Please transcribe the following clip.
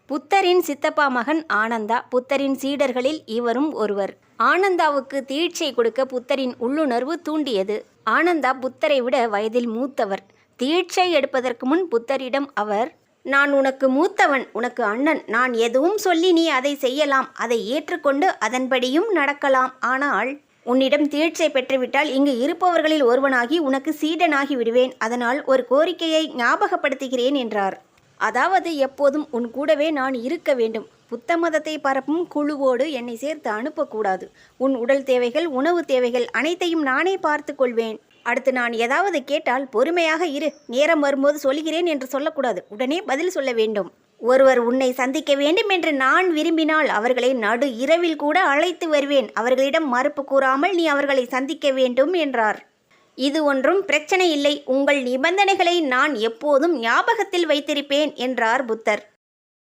புத்தரின் சித்தப்பா மகன் ஆனந்தா. புத்தரின் சீடர்களில் இவரும் ஒருவர். ஆனந்தாவுக்கு தீட்சை கொடுக்க புத்தரின் உள்ளுணர்வு தூண்டியது. ஆனந்தா புத்தரை விட வயதில் மூத்தவர். தீட்சை எடுப்பதற்கு முன் புத்தரிடம் அவர், நான் உனக்கு மூத்தவன், உனக்கு அண்ணன். நான் எதுவும் சொல்லி நீ அதை செய்யலாம், அதை ஏற்றுக்கொண்டு அதன்படியும் நடக்கலாம். ஆனால் உன்னிடம் தீட்சை பெற்றுவிட்டால் இங்கு இருப்பவர்களில் ஒருவனாகி உனக்கு சீடனாகி விடுவேன். அதனால் ஒரு கோரிக்கையை ஞாபகப்படுத்துகிறேன் என்றார். அதாவது எப்போதும் உன் கூடவே நான் இருக்க வேண்டும். புத்த மதத்தை பரப்பும் குழுவோடு என்னை சேர்த்து அனுப்பக்கூடாது. உன் உடல் தேவைகள், உணவு தேவைகள் அனைத்தையும் நானே பார்த்து கொள்வேன். அடுத்து நான் ஏதாவது கேட்டால் பொறுமையாக இரு, நேரம் வரும்போது சொல்கிறேன் என்று சொல்லக்கூடாது. உடனே பதில் சொல்ல வேண்டும். ஒருவர் உன்னை சந்திக்க வேண்டும் என்று நான் விரும்பினால் அவர்களை நடு இரவில் கூட அழைத்து வருவேன். அவர்களிடம் மறுப்பு கூறாமல் நீ அவர்களை சந்திக்க வேண்டும் என்றார். இது ஒன்றும் பிரச்சனை இல்லை. உங்கள் நிபந்தனைகளை நான் எப்போதும் ஞாபகத்தில் வைத்திருப்பேன் என்றார் புத்தர்.